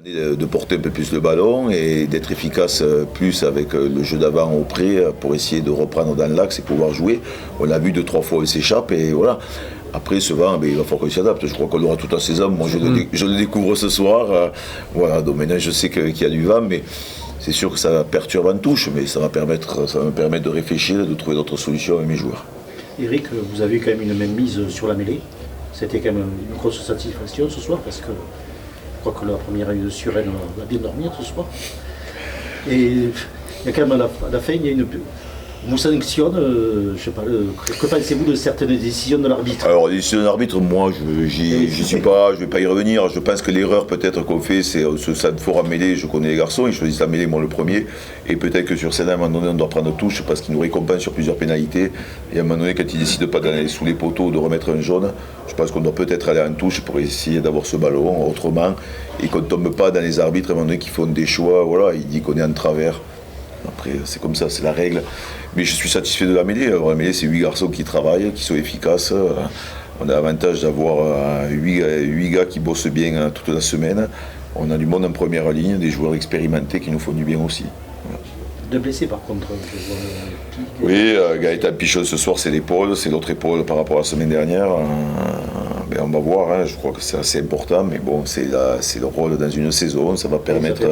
De porter un peu plus le ballon et d'être efficace plus avec le jeu d'avant au pré pour essayer de reprendre dans l'axe et pouvoir jouer. On l'a vu 2-3 fois, il s'échappe et voilà. Après, ce vent, il va falloir qu'il s'adapte. Je crois qu'on aura tout à ses hommes. Moi, je le découvre ce soir. Voilà, donc maintenant, je sais qu'il y a du vent, mais c'est sûr que ça perturbe en touche, mais ça va me permettre de réfléchir et de trouver d'autres solutions avec mes joueurs. Eric, vous avez quand même une même mise sur la mêlée. C'était quand même une grosse satisfaction ce soir parce que je crois que la première année de Suresnes va bien dormir ce soir. Et il y a quand même à la fin, il y a vous sanctionne, je sais pas, que pensez-vous de certaines décisions de l'arbitre? Alors, les décisions de l'arbitre, moi, j'y suis pas, je vais pas y revenir. Je pense que l'erreur peut-être qu'on fait, c'est ce stade fort à mêlée. Je connais les garçons, ils choisissent la mêlée, moi le premier. Et peut-être que sur scène, à un moment donné, on doit prendre touche parce qu'ils nous récompensent sur plusieurs pénalités. Et à un moment donné, quand ils décident pas d'aller sous les poteaux, de remettre un jaune, je pense qu'on doit peut-être aller en touche pour essayer d'avoir ce ballon autrement. Et qu'on ne tombe pas dans les arbitres, à un moment donné, qui font des choix. Voilà, il dit qu'on est en travers. Après, c'est comme ça, c'est la règle. Mais je suis satisfait de la mêlée. Alors, la mêlée, c'est 8 garçons qui travaillent, qui sont efficaces. On a l'avantage d'avoir 8 gars qui bossent bien toute la semaine. On a du monde en première ligne, des joueurs expérimentés qui nous font du bien aussi. Voilà. De blessés, par contre. Oui, Gaëtan Pichon ce soir, c'est l'épaule. C'est l'autre épaule par rapport à la semaine dernière. On va voir, hein. Je crois que c'est assez important, mais bon, c'est le rôle dans une saison, ça va permettre.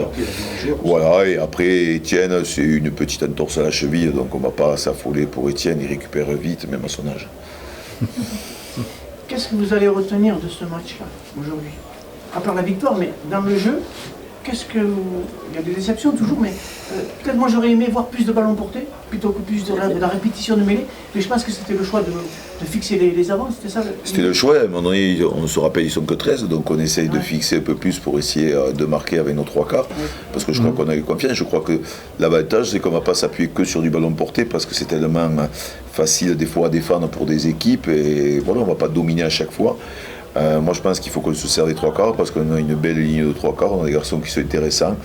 Voilà, et après Étienne, c'est une petite entorse à la cheville, donc on ne va pas s'affoler pour Étienne, il récupère vite, même à son âge. Qu'est-ce que vous allez retenir de ce match-là, aujourd'hui? À part la victoire, mais dans le jeu, il y a des déceptions toujours, mais peut-être moi j'aurais aimé voir plus de ballons portés, plutôt que plus de la répétition de mêlée, mais je pense que c'était le choix de fixer les avants, c'était ça? C'était le choix, à un moment donné, on se rappelle, ils sont que 13, donc on essaye de fixer un peu plus pour essayer de marquer avec nos 3 quarts, parce que je crois qu'on a eu confiance. Je crois que l'avantage, c'est qu'on ne va pas s'appuyer que sur du ballon porté, parce que c'est tellement facile des fois à défendre pour des équipes, et voilà, on ne va pas dominer à chaque fois. Moi je pense qu'il faut qu'on se serve des 3 quarts parce qu'on a une belle ligne de 3 quarts, on a des garçons qui sont intéressants.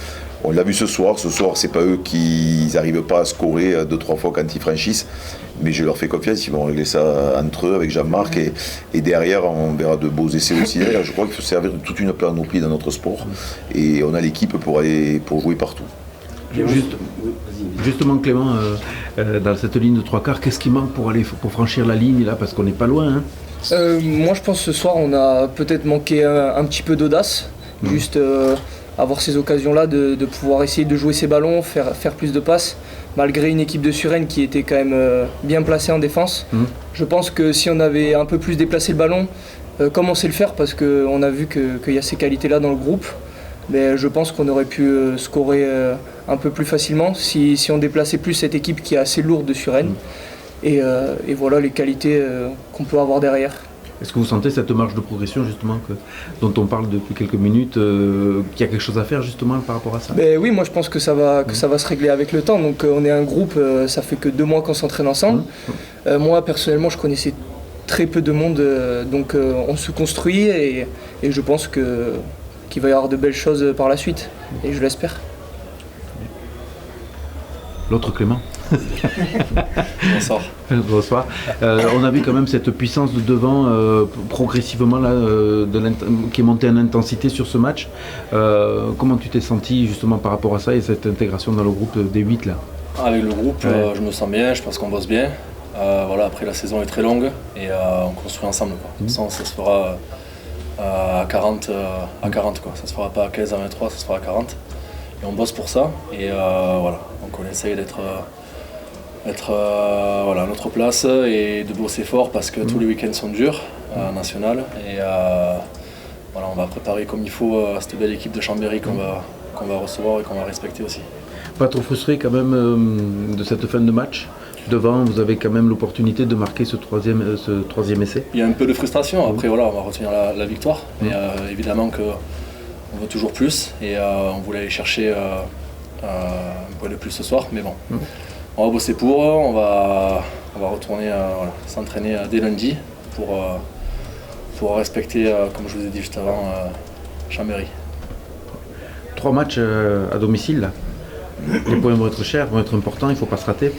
On l'a vu ce soir, c'est pas eux qui n'arrivent pas à scorer 2-3 fois quand ils franchissent, mais je leur fais confiance, ils vont régler ça entre eux avec Jean-Marc et derrière on verra de beaux essais aussi derrière. Je crois qu'il faut servir de toute une panoplie dans notre sport et on a l'équipe pour jouer partout. Justement Clément, dans cette ligne de 3 quarts, qu'est-ce qui manque pour franchir la ligne là, parce qu'on n'est pas loin hein? Moi je pense que ce soir on a peut-être manqué un petit peu d'audace, juste avoir ces occasions-là de pouvoir essayer de jouer ses ballons, faire plus de passes, malgré une équipe de Suresnes qui était quand même bien placée en défense. Je pense que si on avait un peu plus déplacé le ballon, comme on sait le faire, parce qu'on a vu qu'il y a ces qualités-là dans le groupe, mais je pense qu'on aurait pu scorer un peu plus facilement si on déplaçait plus cette équipe qui est assez lourde de Suresnes. Et voilà les qualités qu'on peut avoir derrière. Est-ce que vous sentez cette marge de progression justement dont on parle depuis quelques minutes, qu'il y a quelque chose à faire justement par rapport à ça? Oui, moi je pense que ça va se régler avec le temps. Donc on est un groupe, ça fait que 2 mois qu'on s'entraîne ensemble. Moi personnellement je connaissais très peu de monde, donc on se construit et je pense qu'il va y avoir de belles choses par la suite, et je l'espère. L'autre Clément. Bonsoir. Bonsoir. On a vu quand même cette puissance de devant progressivement là, qui est montée en intensité sur ce match. Comment tu t'es senti justement par rapport à ça et cette intégration dans le groupe des 8 là? Avec le groupe, je me sens bien, je pense qu'on bosse bien. Voilà, après la saison est très longue et on construit ensemble. Quoi. De toute façon, ça se fera à 40, quoi. Ça se fera pas à 15 à 23, ça se fera à 40. Et on bosse pour ça. Et voilà, donc on essaye d'être à notre place et de bosser fort parce que tous les week-ends sont durs, national. Et voilà, on va préparer comme il faut cette belle équipe de Chambéry qu'on va recevoir et qu'on va respecter aussi. Pas trop frustré quand même de cette fin de match? Devant, vous avez quand même l'opportunité de marquer ce troisième essai. Il y a un peu de frustration, après voilà, on va retenir la victoire. Mais évidemment qu'on veut toujours plus et on voulait aller chercher un point de plus ce soir. Mais bon, on va bosser on va retourner s'entraîner dès lundi pour respecter, comme je vous ai dit juste avant, Chambéry. 3 matchs à domicile là. Les points vont être chers, vont être importants, il ne faut pas se rater.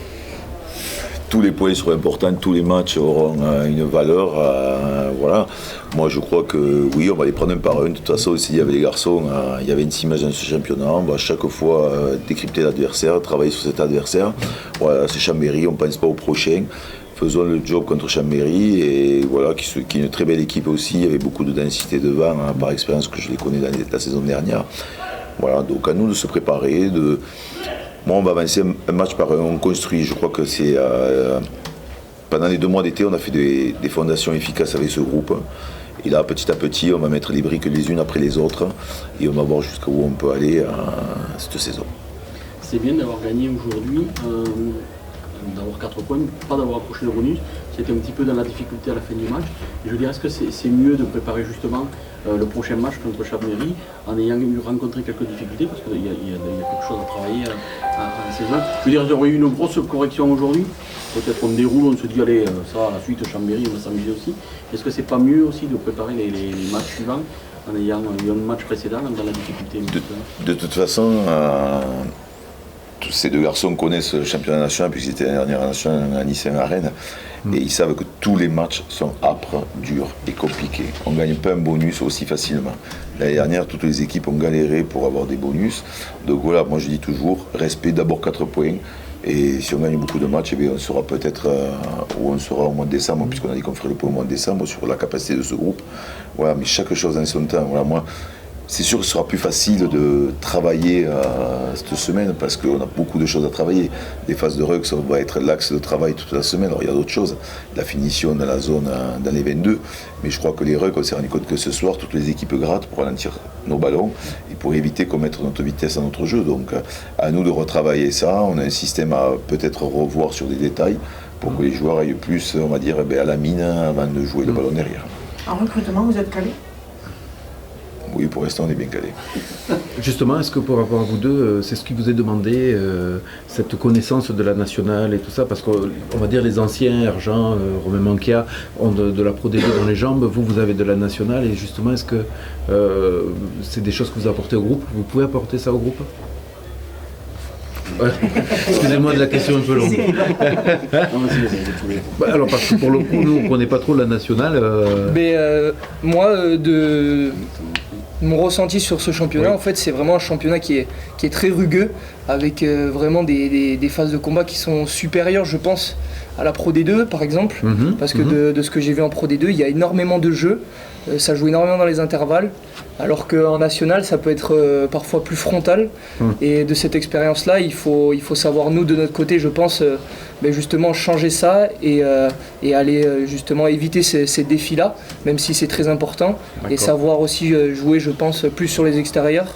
tous les points seront importants, tous les matchs auront une valeur. Voilà. Moi, je crois que oui, on va les prendre un par un. De toute façon, s'il y avait les garçons, il y avait une image dans ce championnat. On va chaque fois décrypter l'adversaire, travailler sur cet adversaire. Voilà, c'est Chambéry, on ne pense pas au prochain. Faisons le job contre Chambéry et voilà, qui est une très belle équipe aussi. Il y avait beaucoup de densité devant, par expérience que je les connais la saison dernière. Voilà, donc à nous de se préparer. Moi, on va avancer un match par un, on construit. Je crois que c'est. Pendant les 2 mois d'été, on a fait des fondations efficaces avec ce groupe. Et là, petit à petit, on va mettre les briques les unes après les autres et on va voir jusqu'où on peut aller cette saison. C'est bien d'avoir gagné aujourd'hui. D'avoir 4 points, pas d'avoir accroché le bonus, c'était un petit peu dans la difficulté à la fin du match. Et je dirais, est-ce que c'est mieux de préparer justement le prochain match contre Chambéry en ayant rencontré quelques difficultés, parce qu'il y a quelque chose à travailler en saison. Je veux dire, il y aurait eu une grosse correction aujourd'hui, peut-être on déroule, on se dit allez, ça va, la suite Chambéry, on va s'amuser aussi. Est-ce que c'est pas mieux aussi de préparer les matchs suivants en ayant eu un match précédent dans la difficulté? De toute façon, tous ces 2 garçons connaissent le championnat national puisqu'ils étaient l'année dernière national à Nice et à Rennes. Et ils savent que tous les matchs sont âpres, durs et compliqués. On ne gagne pas un bonus aussi facilement. L'année dernière, toutes les équipes ont galéré pour avoir des bonus. Donc voilà, moi je dis toujours, respect, d'abord 4 points. Et si on gagne beaucoup de matchs, eh bien, on sera peut-être où on sera au mois de décembre, puisqu'on a dit qu'on ferait le point au mois de décembre sur la capacité de ce groupe. Voilà, mais chaque chose en son temps. Voilà, moi, c'est sûr que ce sera plus facile de travailler cette semaine parce qu'on a beaucoup de choses à travailler. Les phases de rug, ça va être l'axe de travail toute la semaine. Alors il y a d'autres choses, la finition dans la zone, dans les 22. Mais je crois que les rugs, on s'est rendu compte que ce soir, toutes les équipes grattent pour ralentir nos ballons et pour éviter qu'on mette notre vitesse dans notre jeu. Donc à nous de retravailler ça. On a un système à peut-être revoir sur des détails pour que les joueurs aillent plus, on va dire, à la mine avant de jouer le ballon derrière. En recrutement, vous êtes calé? Oui, pour l'instant, on est bien calé. Justement, est-ce que par rapport à vous deux, c'est ce qui vous est demandé, cette connaissance de la nationale et tout ça? Parce qu'on va dire les anciens, Argent, Romain Manquia, ont de la Pro D2 dans les jambes. Vous avez de la nationale. Et justement, est-ce que c'est des choses que vous apportez au groupe? Vous pouvez apporter ça au groupe? Ouais. Excusez-moi de la question un peu longue. Alors parce que pour le coup, nous on ne connaît pas trop la nationale. Mais moi, de mon ressenti sur ce championnat, en fait, c'est vraiment un championnat qui est très rugueux, avec vraiment des phases de combat qui sont supérieures, je pense, à la Pro D2 par exemple, parce que de ce que j'ai vu en Pro D2, il y a énormément de jeux, ça joue énormément dans les intervalles, alors qu'en national ça peut être parfois plus frontal. Et de cette expérience-là, il faut savoir, nous de notre côté, je pense, justement changer ça et aller justement éviter ces défis-là, même si c'est très important, et savoir aussi jouer, je pense, plus sur les extérieurs,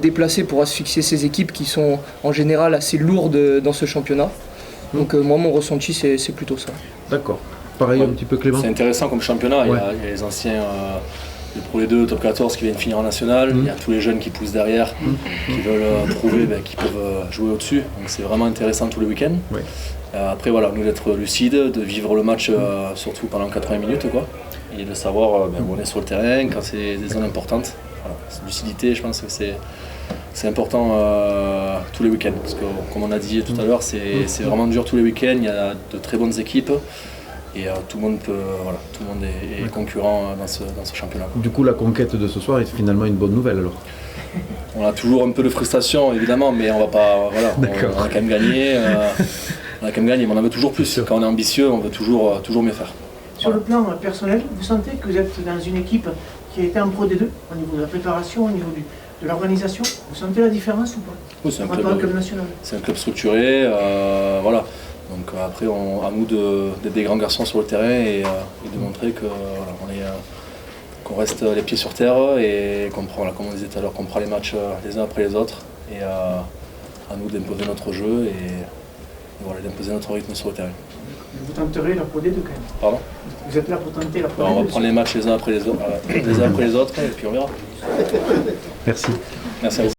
déplacer pour asphyxier ces équipes qui sont en général assez lourdes dans ce championnat. Donc moi, mon ressenti, c'est plutôt ça. D'accord. Pareil, un petit peu Clément. C'est intéressant comme championnat. Il y a les anciens Pro D2, Top 14 qui viennent finir en national. Il y a tous les jeunes qui poussent derrière, qui veulent prouver qu'ils peuvent jouer au-dessus. Donc c'est vraiment intéressant tous les week-ends. Après, voilà, nous d'être lucides, de vivre le match surtout pendant 80 minutes, quoi, et de savoir où on est sur le terrain quand c'est des zones importantes. Voilà. Cette lucidité, je pense que c'est important tous les week-ends, parce que comme on a dit tout à l'heure, c'est vraiment dur tous les week-ends. Il y a de très bonnes équipes. Et tout le monde est concurrent dans ce championnat. Du coup, la conquête de ce soir est finalement une bonne nouvelle alors. On a toujours un peu de frustration évidemment, mais on va pas. Voilà, on a quand même gagné. On a quand même gagné, mais on en veut toujours plus. Quand on est ambitieux, on veut toujours mieux faire. Sur le plan personnel, vous sentez que vous êtes dans une équipe qui a été en Pro D2 au niveau de la préparation, au niveau de l'organisation? Vous sentez la différence ou pas? Oui, c'est un club structuré, voilà. Donc après, à nous d'être des grands garçons sur le terrain et de montrer que qu'on reste les pieds sur terre et qu'on prend, comme on disait tout à l'heure, qu'on prend les matchs les uns après les autres, et à nous d'imposer notre jeu et d'imposer notre rythme sur le terrain. Vous tenterez la Pro D2 quand même? Pardon? Vous êtes là pour tenter la Pro D2? On va prendre les matchs les uns après les autres, et puis on verra. Merci. Merci à vous.